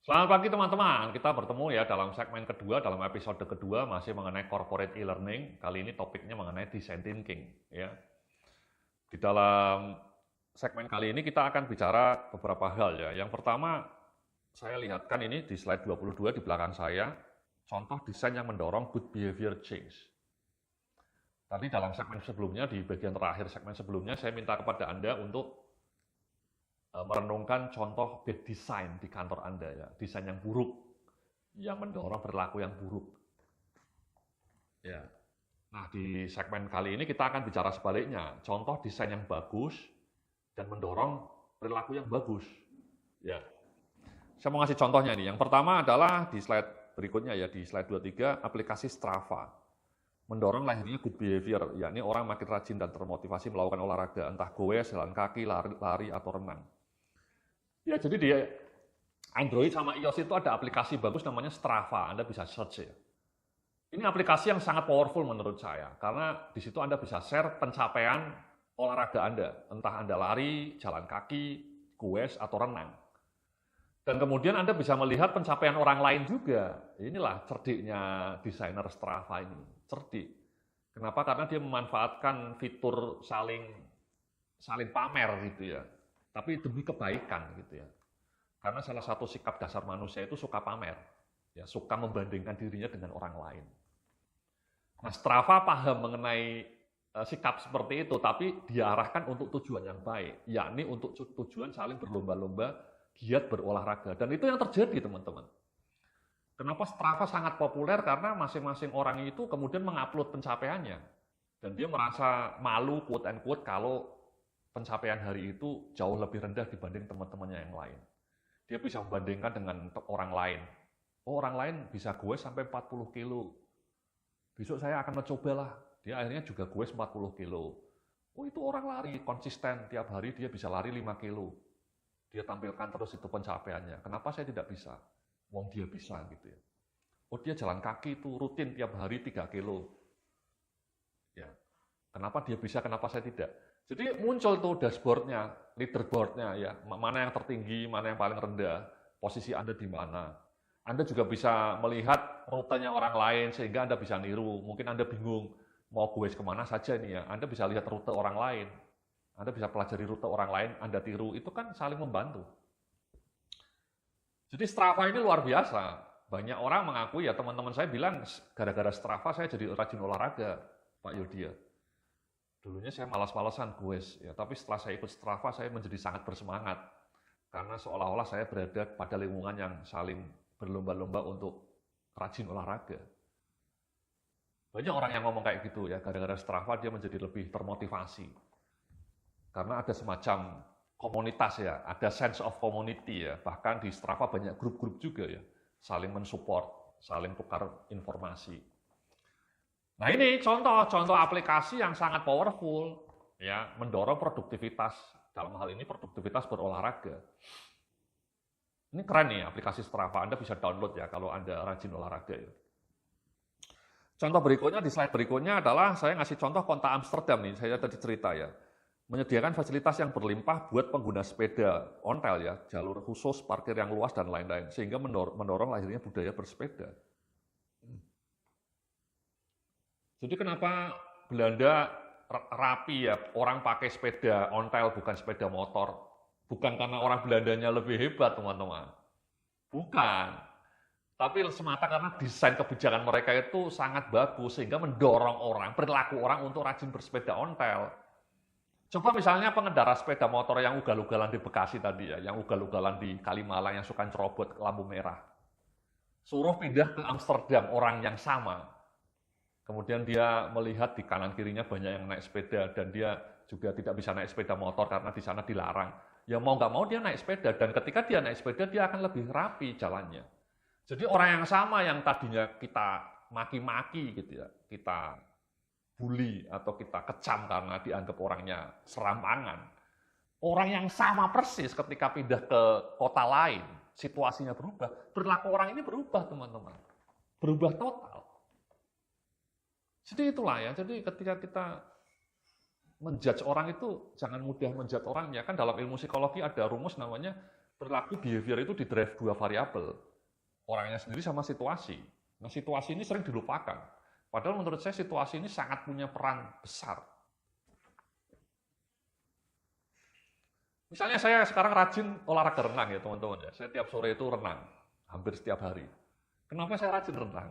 Selamat pagi teman-teman, kita bertemu ya dalam segmen kedua, dalam episode kedua masih mengenai corporate e-learning. Kali ini topiknya mengenai design thinking ya. Di dalam segmen kali ini kita akan bicara beberapa hal ya. Yang pertama, saya lihatkan ini di slide 22 di belakang saya, contoh desain yang mendorong good behavior change. Tadi dalam segmen sebelumnya, di bagian terakhir segmen sebelumnya, saya minta kepada Anda untuk merenungkan contoh bad design di kantor Anda ya, desain yang buruk, yang mendorong perilaku yang buruk. Ya. Nah, di segmen kali ini kita akan bicara sebaliknya, contoh desain yang bagus dan mendorong perilaku yang bagus. Ya. Saya mau ngasih contohnya nih. Yang pertama adalah di slide berikutnya ya, di slide 23, aplikasi Strava. Mendorong lahirnya good behavior, yakni orang makin rajin dan termotivasi melakukan olahraga, entah goes, jalan kaki, lari atau renang. Ya, jadi di Android sama iOS itu ada aplikasi bagus namanya Strava. Anda bisa search ya. Ini aplikasi yang sangat powerful menurut saya, karena di situ Anda bisa share pencapaian olahraga Anda, entah Anda lari, jalan kaki, goes, atau renang. Dan kemudian Anda bisa melihat pencapaian orang lain juga. Inilah cerdiknya desainer Strava ini, cerdik. Kenapa? Karena dia memanfaatkan fitur saling pamer gitu ya, tapi demi kebaikan gitu ya. Karena salah satu sikap dasar manusia itu suka pamer, ya, suka membandingkan dirinya dengan orang lain. Nah, Strava paham mengenai sikap seperti itu, tapi diarahkan untuk tujuan yang baik, yakni untuk tujuan saling berlomba-lomba giat berolahraga. Dan itu yang terjadi, teman-teman. Kenapa Strava sangat populer? Karena masing-masing orang itu kemudian mengupload pencapaiannya. Dan dia merasa malu, quote and quote, kalau pencapaian hari itu jauh lebih rendah dibanding teman-temannya yang lain. Dia bisa membandingkan dengan orang lain. Oh, orang lain bisa gue sampai 40 kilo. Besok saya akan mencoba lah. Dia akhirnya juga gue 40 kilo. Oh, itu orang lari konsisten. Tiap hari dia bisa lari 5 kilo. Dia tampilkan terus itu pencapaiannya. Kenapa saya tidak bisa? Wong dia bisa gitu ya. Oh, dia jalan kaki itu rutin tiap hari 3 kilo. Ya. Kenapa dia bisa, kenapa saya tidak? Jadi muncul tuh dashboardnya, leaderboardnya ya, mana yang tertinggi, mana yang paling rendah, posisi Anda di mana. Anda juga bisa melihat rutenya orang lain sehingga Anda bisa niru. Mungkin Anda bingung mau goes kemana saja nih ya, Anda bisa lihat rute orang lain. Anda bisa pelajari rute orang lain, Anda tiru, itu kan saling membantu. Jadi Strava ini luar biasa. Banyak orang mengaku, ya teman-teman saya bilang, gara-gara Strava saya jadi rajin olahraga, Pak Yodia. Dulunya saya malas-malasan goes, ya, tapi setelah saya ikut Strava saya menjadi sangat bersemangat karena seolah-olah saya berada pada lingkungan yang saling berlomba-lomba untuk rajin olahraga. Banyak orang yang ngomong kayak gitu ya, gara-gara Strava dia menjadi lebih termotivasi. Karena ada semacam komunitas ya, ada sense of community ya, bahkan di Strava banyak grup-grup juga ya, saling mensupport, saling tukar informasi. Nah, ini contoh aplikasi yang sangat powerful, ya, mendorong produktivitas. Dalam hal ini produktivitas berolahraga. Ini keren nih aplikasi Strava, Anda bisa download ya kalau Anda rajin olahraga ya. Contoh berikutnya, di slide berikutnya adalah saya ngasih contoh kota Amsterdam nih, saya tadi cerita ya. Menyediakan fasilitas yang berlimpah buat pengguna sepeda ontel ya, jalur khusus, parkir yang luas, dan lain-lain. Sehingga mendorong lahirnya budaya bersepeda. Jadi kenapa Belanda rapi ya, orang pakai sepeda ontel bukan sepeda motor. Bukan karena orang Belandanya lebih hebat, teman-teman. Bukan. Tapi semata karena desain kebijakan mereka itu sangat bagus, sehingga mendorong orang, perilaku orang untuk rajin bersepeda ontel. Coba misalnya pengendara sepeda motor yang ugal-ugalan di Bekasi tadi ya, yang ugal-ugalan di Kalimalang yang suka cerobot lampu merah. Suruh pindah ke Amsterdam, orang yang sama. Kemudian dia melihat di kanan kirinya banyak yang naik sepeda dan dia juga tidak bisa naik sepeda motor karena di sana dilarang. Ya mau nggak mau dia naik sepeda dan ketika dia naik sepeda dia akan lebih rapi jalannya. Jadi orang yang sama yang tadinya kita maki-maki gitu ya, kita bully atau kita kecam karena dianggap orangnya serampangan. Orang yang sama persis ketika pindah ke kota lain, situasinya berubah, perilaku orang ini berubah, teman-teman. Berubah total. Jadi itulah ya, jadi ketika kita menjudge orang itu jangan mudah menjudge orangnya. Kan dalam ilmu psikologi ada rumus namanya Perilaku behavior itu didrive dua variabel, orangnya sendiri sama situasi. Nah, situasi ini sering dilupakan. Padahal menurut saya situasi ini sangat punya peran besar. Misalnya saya sekarang rajin olahraga renang ya teman-teman ya. Saya tiap sore itu renang, hampir setiap hari. Kenapa saya rajin renang?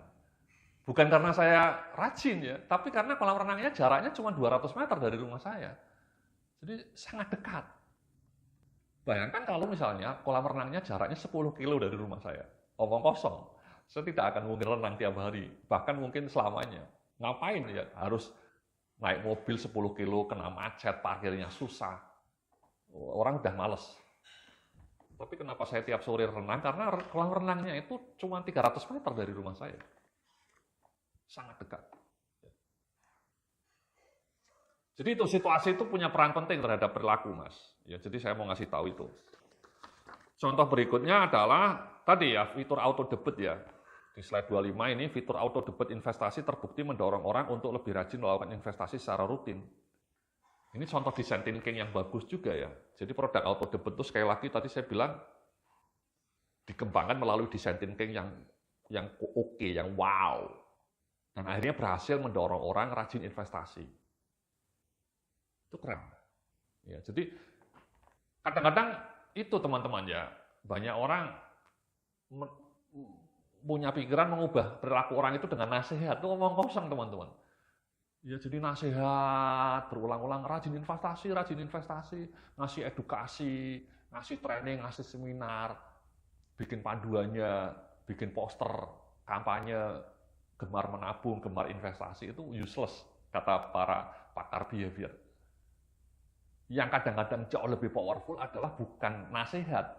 Bukan karena saya rajin ya, tapi karena kolam renangnya jaraknya cuma 200 meter dari rumah saya. Jadi sangat dekat. Bayangkan kalau misalnya kolam renangnya jaraknya 10 kilo dari rumah saya. Omong kosong. Saya tidak akan mungkin renang tiap hari, bahkan mungkin selamanya. Ngapain ya? Harus naik mobil 10 kilo, kena macet, parkirnya susah. Orang udah males. Tapi kenapa saya tiap sore renang? Karena kolam renangnya itu cuma 300 meter dari rumah saya. Sangat dekat. Jadi itu situasi itu punya peran penting terhadap perilaku, Mas. Ya, jadi saya mau ngasih tahu itu. Contoh berikutnya adalah tadi ya, fitur auto debit ya. Di slide 25 ini fitur auto debit investasi terbukti mendorong orang untuk lebih rajin melakukan investasi secara rutin. Ini contoh design thinking yang bagus juga ya. Jadi produk auto debit itu sekali lagi tadi saya bilang dikembangkan melalui design thinking yang oke, yang wow. Dan akhirnya berhasil mendorong orang rajin investasi. Itu keren. Ya, jadi kadang-kadang itu teman-teman ya, banyak orang punya pikiran mengubah perilaku orang itu dengan nasihat. Itu ngomong kosong teman-teman. Ya jadi nasihat, berulang-ulang, rajin investasi, ngasih edukasi, ngasih training, ngasih seminar, bikin panduannya, bikin poster, kampanye, gemar menabung, gemar investasi, itu useless, kata para pakar behavior. Yang kadang-kadang jauh lebih powerful adalah bukan nasihat,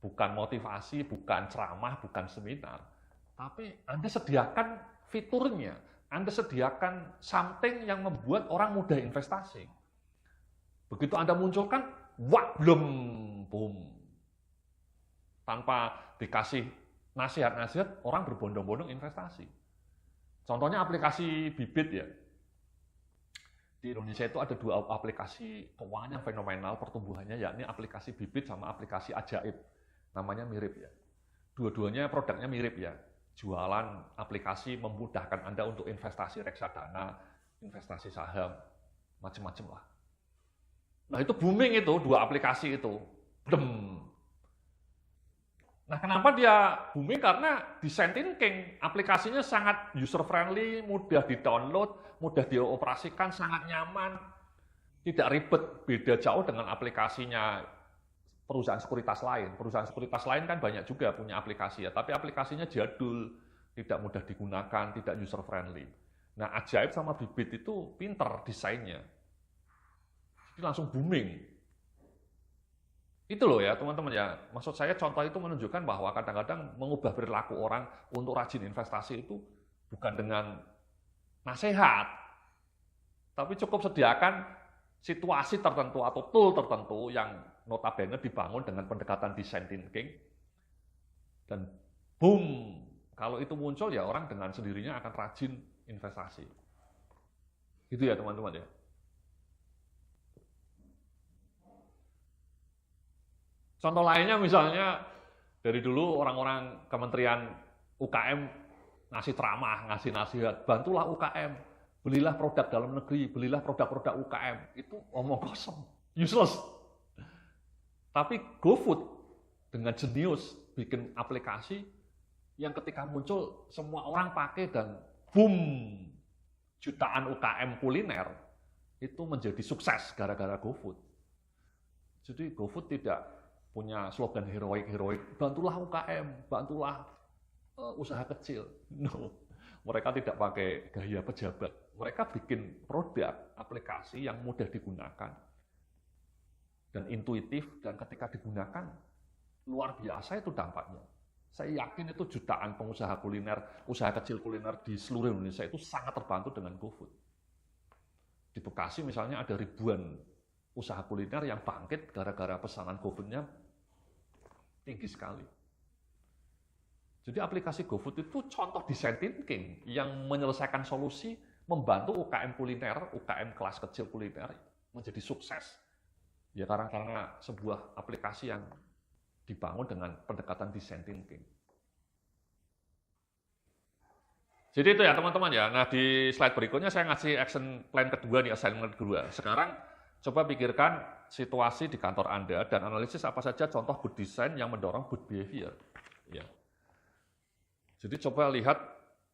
bukan motivasi, bukan ceramah, bukan seminar, tapi Anda sediakan fiturnya. Anda sediakan something yang membuat orang mudah investasi. Begitu Anda munculkan, wah, boom. Tanpa dikasih nasihat-nasihat, orang berbondong-bondong investasi. Contohnya aplikasi Bibit ya. Di Indonesia itu ada dua aplikasi keuangan yang fenomenal pertumbuhannya, yakni aplikasi Bibit sama aplikasi Ajaib. Namanya mirip ya. Dua-duanya produknya mirip ya. Jualan aplikasi memudahkan Anda untuk investasi reksadana, investasi saham, macam-macam lah. Nah itu booming itu, dua aplikasi itu. Nah kenapa dia booming? Karena design thinking, aplikasinya sangat user friendly, mudah di-download, mudah dioperasikan, sangat nyaman, tidak ribet, beda jauh dengan aplikasinya perusahaan sekuritas lain. Perusahaan sekuritas lain kan banyak juga punya aplikasi ya, tapi aplikasinya jadul, tidak mudah digunakan, tidak user friendly. Nah, Ajaib sama Bibit itu pinter desainnya. Jadi langsung booming. Itu loh ya, teman-teman ya. Maksud saya contoh itu menunjukkan bahwa kadang-kadang mengubah perilaku orang untuk rajin investasi itu bukan dengan nasihat, tapi cukup sediakan situasi tertentu atau tool tertentu yang notabene dibangun dengan pendekatan design thinking, dan boom, kalau itu muncul ya orang dengan sendirinya akan rajin investasi. Gitu ya teman-teman ya. Contoh lainnya misalnya dari dulu orang-orang Kementerian UKM ngasih ceramah, ngasih nasihat, bantulah UKM, belilah produk dalam negeri, belilah produk-produk UKM. Itu omong kosong, useless. Tapi GoFood dengan jenius bikin aplikasi yang ketika muncul semua orang pakai dan boom, jutaan UKM kuliner itu menjadi sukses gara-gara GoFood. Jadi GoFood tidak punya slogan heroik-heroik, bantulah UKM, bantulah usaha kecil. No, mereka tidak pakai gaya pejabat. Mereka bikin produk aplikasi yang mudah digunakan dan intuitif, dan ketika digunakan luar biasa itu dampaknya. Saya yakin itu jutaan pengusaha kuliner, usaha kecil kuliner di seluruh Indonesia itu sangat terbantu dengan GoFood. Di Bekasi misalnya ada ribuan usaha kuliner yang bangkit gara-gara pesanan GoFood-nya tinggi sekali. Jadi aplikasi GoFood itu contoh design thinking yang menyelesaikan solusi, membantu UKM kuliner, UKM kelas kecil kuliner menjadi sukses. Ya karena sebuah aplikasi yang dibangun dengan pendekatan design thinking. Jadi itu ya teman-teman ya. Nah di slide berikutnya saya ngasih action plan kedua nih, assignment kedua. Sekarang coba pikirkan situasi di kantor Anda dan analisis apa saja contoh good design yang mendorong good behavior. Ya. Jadi coba lihat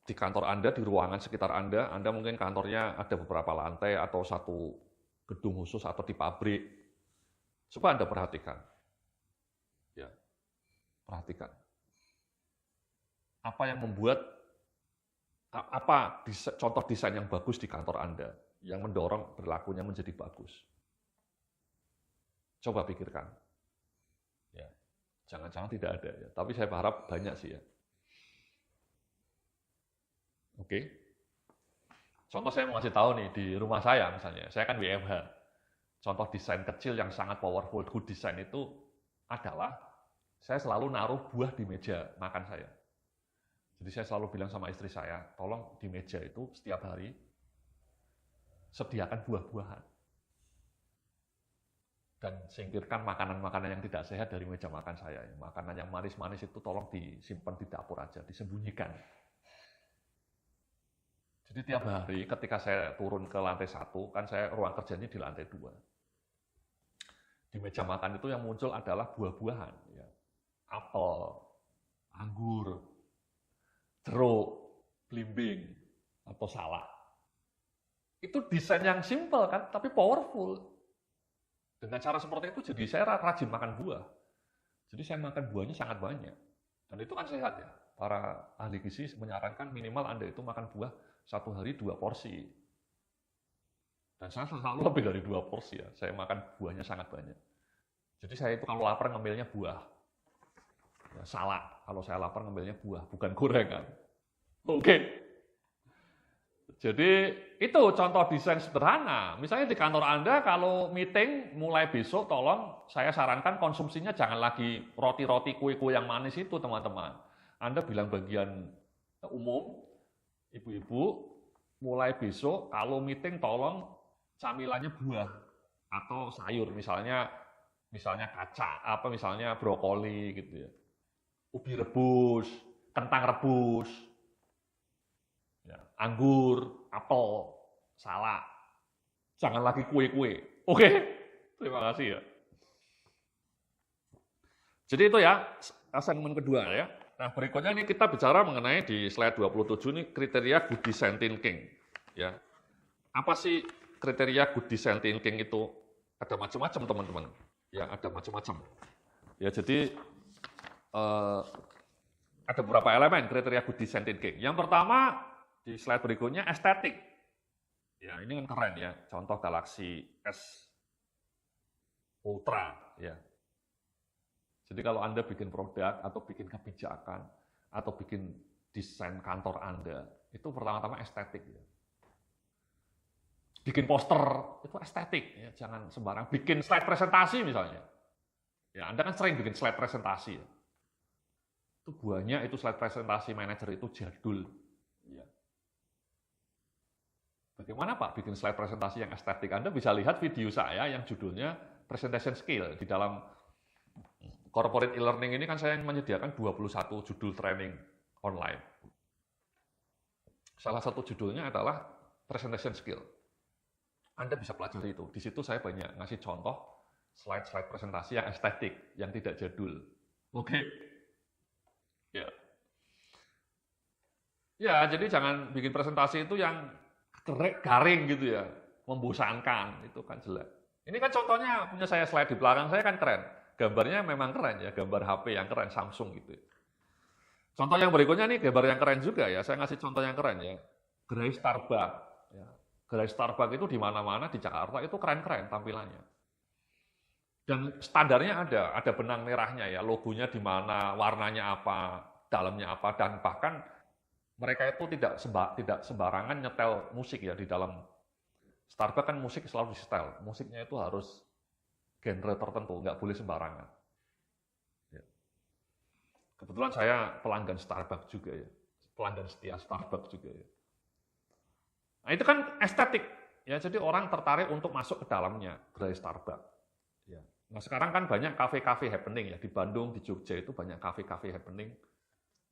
di kantor Anda, di ruangan sekitar Anda mungkin kantornya ada beberapa lantai atau satu gedung khusus atau di pabrik. Coba Anda perhatikan. Ya. Perhatikan. Apa yang membuat contoh desain yang bagus di kantor Anda yang mendorong perilakunya menjadi bagus? Coba pikirkan. Ya, jangan-jangan tidak ada ya. Tapi saya harap banyak sih ya. Oke. Contoh saya mau kasih tahu nih di rumah saya misalnya. Saya kan WFH. Contoh desain kecil yang sangat powerful good design itu adalah saya selalu naruh buah di meja makan saya. Jadi saya selalu bilang sama istri saya, tolong di meja itu setiap hari sediakan buah-buahan. Dan singkirkan makanan-makanan yang tidak sehat dari meja makan saya. Makanan yang manis-manis itu tolong disimpan di dapur aja, disembunyikan. Jadi tiap hari ketika saya turun ke lantai 1, kan saya ruang kerjanya di lantai 2. Di meja makan itu yang muncul adalah buah-buahan. Ya. Apel, anggur, jeruk, belimbing, atau salak. Itu desain yang simple kan, tapi powerful. Dengan cara seperti itu jadi saya rajin makan buah. Jadi saya makan buahnya sangat banyak. Dan itu kan sehat ya. Para ahli gizi menyarankan minimal Anda itu makan buah 1 hari 2 porsi. Dan saya selalu lebih dari 2 porsi ya. Saya makan buahnya sangat banyak. Jadi saya itu kalau lapar ngambilnya buah. Ya, salak. Kalau saya lapar ngambilnya buah, bukan gorengan. Oke. Jadi itu contoh desain sederhana. Misalnya di kantor Anda kalau meeting mulai besok tolong saya sarankan konsumsinya jangan lagi roti-roti kue-kue yang manis itu teman-teman. Anda bilang bagian umum, ibu-ibu mulai besok kalau meeting tolong camilannya buah atau sayur misalnya kaca, misalnya brokoli gitu ya. Ubi rebus, kentang rebus, ya, anggur, apel, salak. Jangan lagi kue-kue. Oke? Terima kasih ya. Jadi itu ya, assignment kedua ya. Nah berikutnya ini kita bicara mengenai di slide 27 ini kriteria good design thinking. Ya. Apa sih kriteria good design thinking itu? Ada macam-macam teman-teman. Ya ada macam-macam. Ya jadi ada beberapa elemen kriteria good design thinking. Yang pertama di slide berikutnya estetik. Ya ini kan keren ya. Contoh Galaxy S Ultra. Ya. Jadi kalau Anda bikin produk atau bikin kebijakan atau bikin desain kantor Anda itu pertama-tama estetik. Ya. Bikin poster itu estetik. Ya. Jangan sembarang. Bikin slide presentasi misalnya. Ya Anda kan sering bikin slide presentasi. Ya. Itu buahnya itu slide presentasi manajer itu jadul. Ya. Bagaimana Pak bikin slide presentasi yang estetik? Anda bisa lihat video saya yang judulnya Presentation Skill. Di dalam corporate e-learning ini kan saya menyediakan 21 judul training online. Salah satu judulnya adalah Presentation Skill. Anda bisa pelajari itu. Di situ saya banyak ngasih contoh slide-slide presentasi yang estetik, yang tidak jadul. Oke. Ya. Ya, jadi jangan bikin presentasi itu yang garing gitu ya, membosankan, itu kan jelek. Ini kan contohnya punya saya slide di belakang saya kan keren. Gambarnya memang keren ya, gambar HP yang keren Samsung gitu. Contoh yang berikutnya nih gambar yang keren juga ya, saya ngasih contoh yang keren ya. Gerai Starbucks. Ya. Gerai Starbucks itu di mana-mana di Jakarta itu keren-keren tampilannya. Dan standarnya ada benang merahnya ya, logonya di mana, warnanya apa, dalamnya apa, dan bahkan mereka itu tidak sembarangan nyetel musik ya di dalam Starbucks kan musik selalu di-setel, musiknya itu harus genre tertentu, nggak boleh sembarangan. Ya. Kebetulan saya pelanggan Starbucks juga ya, pelanggan setia Starbucks juga ya. Nah itu kan estetik ya, jadi orang tertarik untuk masuk ke dalamnya gerai Starbucks. Ya. Nah sekarang kan banyak kafe-kafe happening ya, di Bandung, di Jogja itu banyak kafe-kafe happening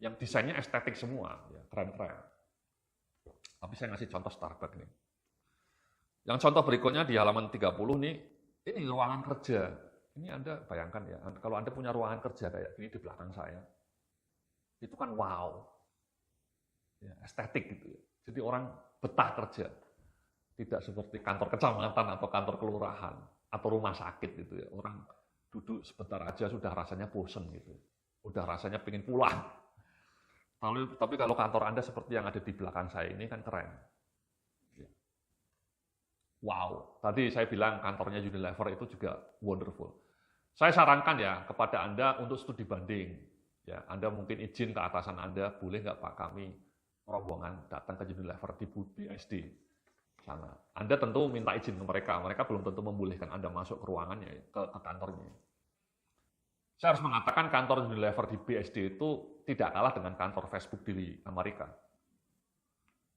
yang desainnya estetik semua, ya, keren-keren. Tapi saya ngasih contoh Starbucks nih. Yang contoh berikutnya di halaman 30 nih, ini ruangan kerja. Ini Anda bayangkan ya, kalau Anda punya ruangan kerja kayak ini di belakang saya, itu kan wow, ya, estetik gitu ya. Jadi orang betah kerja, tidak seperti kantor kecamatan atau kantor kelurahan atau rumah sakit gitu ya. Orang duduk sebentar aja sudah rasanya bosen gitu, udah rasanya pengen pulang. Tapi kalau kantor Anda seperti yang ada di belakang saya ini kan keren. Wow, tadi saya bilang kantornya Unilever itu juga wonderful. Saya sarankan ya kepada Anda untuk studi banding. Ya, Anda mungkin izin ke atasan Anda, boleh nggak Pak kami rombongan datang ke Unilever di BSD sana. Anda tentu minta izin ke mereka, mereka belum tentu membolehkan Anda masuk ke ruangannya, ke kantornya. Saya harus mengatakan kantor Unilever di BSD itu tidak kalah dengan kantor Facebook di Amerika.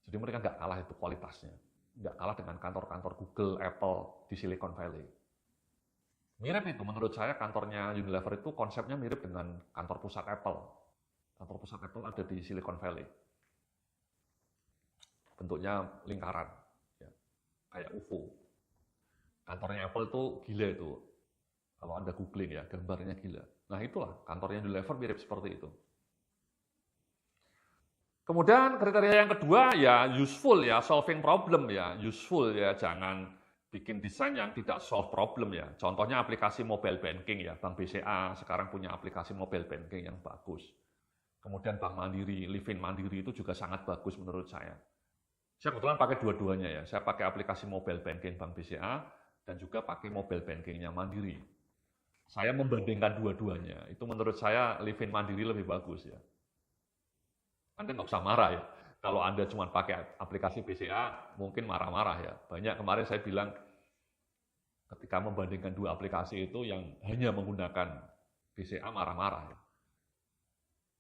Jadi mereka nggak kalah itu kualitasnya. Nggak kalah dengan kantor-kantor Google, Apple di Silicon Valley. Mirip itu, menurut saya kantornya Unilever itu konsepnya mirip dengan kantor pusat Apple. Kantor pusat Apple ada di Silicon Valley. Bentuknya lingkaran, ya, kayak UFO. Kantornya Apple itu gila itu. Kalau Anda googling ya, gambarnya gila. Nah itulah, kantornya Unilever mirip seperti itu. Kemudian kriteria yang kedua ya useful ya, solving problem ya, useful ya, jangan bikin desain yang tidak solve problem ya. Contohnya aplikasi mobile banking ya, Bank BCA sekarang punya aplikasi mobile banking yang bagus. Kemudian Bank Mandiri, Livin Mandiri itu juga sangat bagus menurut saya. Saya kebetulan pakai dua-duanya ya, saya pakai aplikasi mobile banking Bank BCA dan juga pakai mobile bankingnya Mandiri. Saya membandingkan dua-duanya, itu menurut saya Livin Mandiri lebih bagus ya. Anda nggak usah marah ya. Kalau Anda cuma pakai aplikasi BCA, mungkin marah-marah ya. Banyak kemarin saya bilang, ketika membandingkan dua aplikasi itu yang hanya menggunakan BCA marah-marah ya.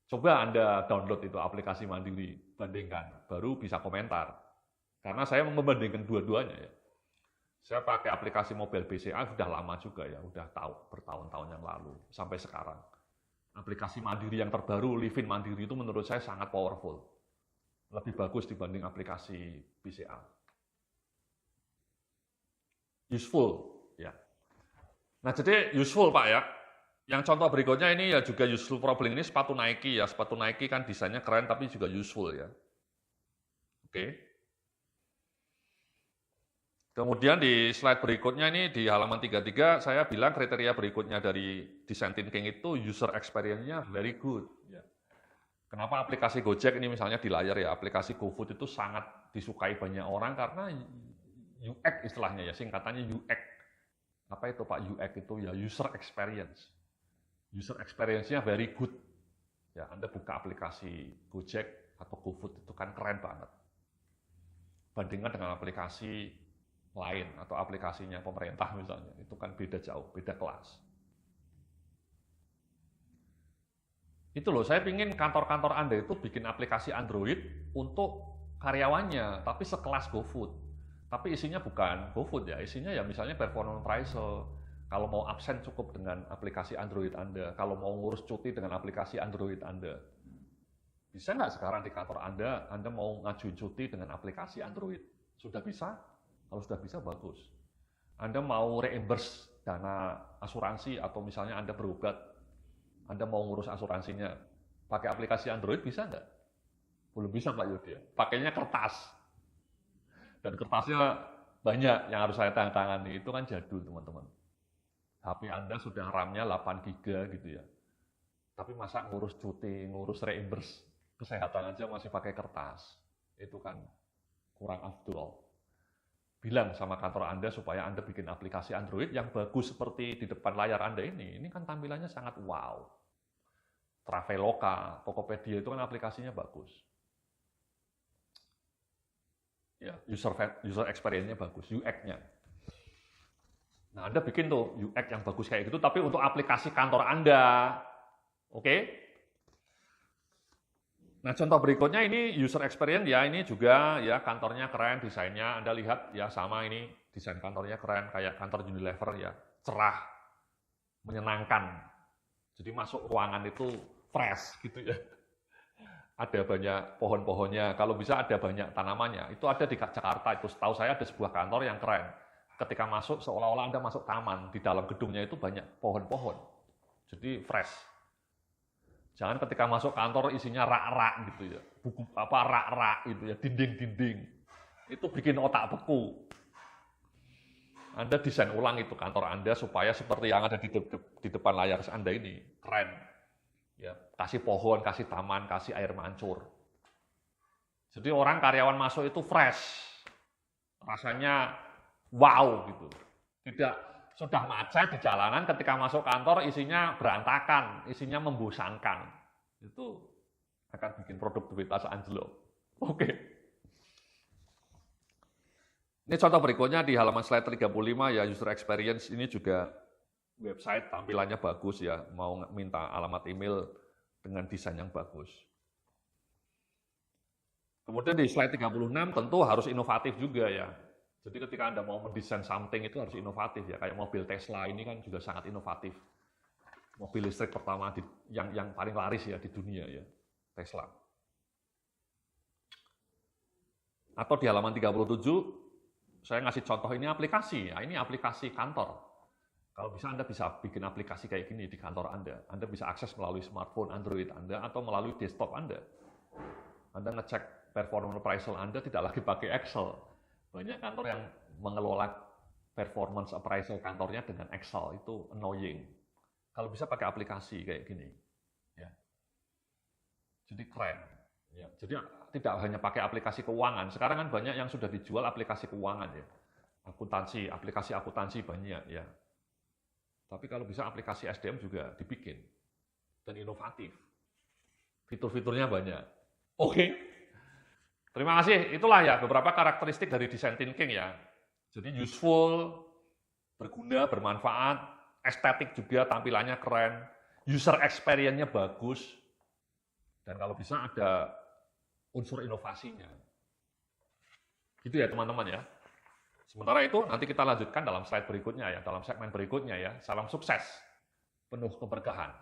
Coba Anda download itu aplikasi Mandiri, bandingkan, baru bisa komentar. Karena saya membandingkan dua-duanya ya. Saya pakai aplikasi mobile BCA sudah lama juga ya, udah tahu bertahun-tahun yang lalu, sampai sekarang. Aplikasi Mandiri yang terbaru, Livin Mandiri itu menurut saya sangat powerful. Lebih bagus dibanding aplikasi BCA. Useful, ya. Nah, jadi useful Pak ya. Yang contoh berikutnya ini ya juga useful problem ini sepatu Nike ya. Sepatu Nike kan desainnya keren tapi juga useful ya. Oke. Kemudian di slide berikutnya ini di halaman 33 saya bilang kriteria berikutnya dari design thinking itu user experience-nya very good. Ya. Kenapa aplikasi Gojek ini misalnya di layar ya, aplikasi GoFood itu sangat disukai banyak orang karena UX istilahnya ya, singkatannya UX. Apa itu Pak UX itu ya user experience. User experience-nya very good. Ya, Anda buka aplikasi Gojek atau GoFood itu kan keren banget. Bandingkan dengan aplikasi lain atau aplikasinya pemerintah misalnya, itu kan beda jauh, beda kelas. Itu loh, saya ingin kantor-kantor Anda itu bikin aplikasi Android untuk karyawannya, tapi sekelas GoFood. Tapi isinya bukan GoFood ya, isinya ya misalnya performance appraisal. Kalau mau absen cukup dengan aplikasi Android Anda, kalau mau ngurus cuti dengan aplikasi Android Anda. Bisa nggak sekarang di kantor Anda mau ngajuin cuti dengan aplikasi Android? Sudah bisa? Kalau sudah bisa, bagus. Anda mau reimburse dana asuransi atau misalnya Anda berobat, Anda mau ngurus asuransinya, pakai aplikasi Android bisa nggak? Belum bisa Pak Yudi. Pakainya kertas. Dan kertasnya banyak yang harus saya tangani. Itu kan jadul teman-teman. HP Anda sudah RAM-nya 8 GB gitu ya. Tapi masa ngurus cuti, ngurus reimburse kesehatan aja masih pakai kertas. Itu kan kurang afdol. Bilang sama kantor Anda supaya Anda bikin aplikasi Android yang bagus seperti di depan layar Anda ini. Ini kan tampilannya sangat wow. Traveloka, Tokopedia itu kan aplikasinya bagus. Ya, user experience-nya bagus, UX-nya. Nah, Anda bikin tuh UX yang bagus kayak gitu, tapi untuk aplikasi kantor Anda. Oke? Nah, contoh berikutnya ini user experience ya, ini juga ya kantornya keren, desainnya Anda lihat ya sama ini desain kantornya keren kayak kantor Unilever ya, cerah. menyenangkan. Jadi masuk ruangan itu fresh gitu ya. Ada banyak pohon-pohonnya, kalau bisa ada banyak tanamannya. Itu ada di Jakarta, itu setahu saya ada sebuah kantor yang keren. Ketika masuk seolah-olah Anda masuk taman, di dalam gedungnya itu banyak pohon-pohon. Jadi fresh. Jangan ketika masuk kantor isinya rak-rak gitu ya. Buku apa rak-rak gitu ya, dinding-dinding. Itu bikin otak beku. Anda desain ulang itu kantor Anda supaya seperti yang ada di depan layar Anda ini, keren. Ya, kasih pohon, kasih taman, kasih air mancur. Jadi orang karyawan masuk itu fresh. Rasanya wow gitu. Tidak sudah macet di jalanan ketika masuk kantor isinya berantakan, isinya membosankan. Itu akan bikin produktivitas anjlok. Oke. Ini contoh berikutnya di halaman slide 35 ya, user experience ini juga website tampilannya bagus ya, mau minta alamat email dengan desain yang bagus. Kemudian di slide 36 tentu harus inovatif juga ya. Jadi ketika Anda mau mendesain something itu harus inovatif ya, kayak mobil Tesla ini kan juga sangat inovatif. Mobil listrik pertama yang paling laris ya di dunia ya, Tesla. Atau di halaman 37 saya ngasih contoh ini aplikasi, ya ini aplikasi kantor. Kalau bisa Anda bisa bikin aplikasi kayak gini di kantor Anda. Anda bisa akses melalui smartphone Android Anda atau melalui desktop Anda. Anda ngecek performance appraisal Anda tidak lagi pakai Excel. Banyak kantor yang mengelola performance appraisal kantornya dengan Excel, itu annoying. Kalau bisa pakai aplikasi kayak gini. Ya. Jadi keren. Ya, jadi tidak hanya pakai aplikasi keuangan. Sekarang kan banyak yang sudah dijual aplikasi keuangan ya. Akuntansi, aplikasi akuntansi banyak ya. Tapi kalau bisa aplikasi SDM juga dibikin dan inovatif. Fitur-fiturnya banyak. Oke. Terima kasih. Itulah ya beberapa karakteristik dari design thinking ya. Jadi useful, berguna, bermanfaat, estetik juga tampilannya keren, user experience-nya bagus. Dan kalau bisa ada unsur inovasinya. Gitu ya teman-teman ya. Sementara itu nanti kita lanjutkan dalam slide berikutnya ya, dalam segmen berikutnya ya. Salam sukses, penuh keberkahan.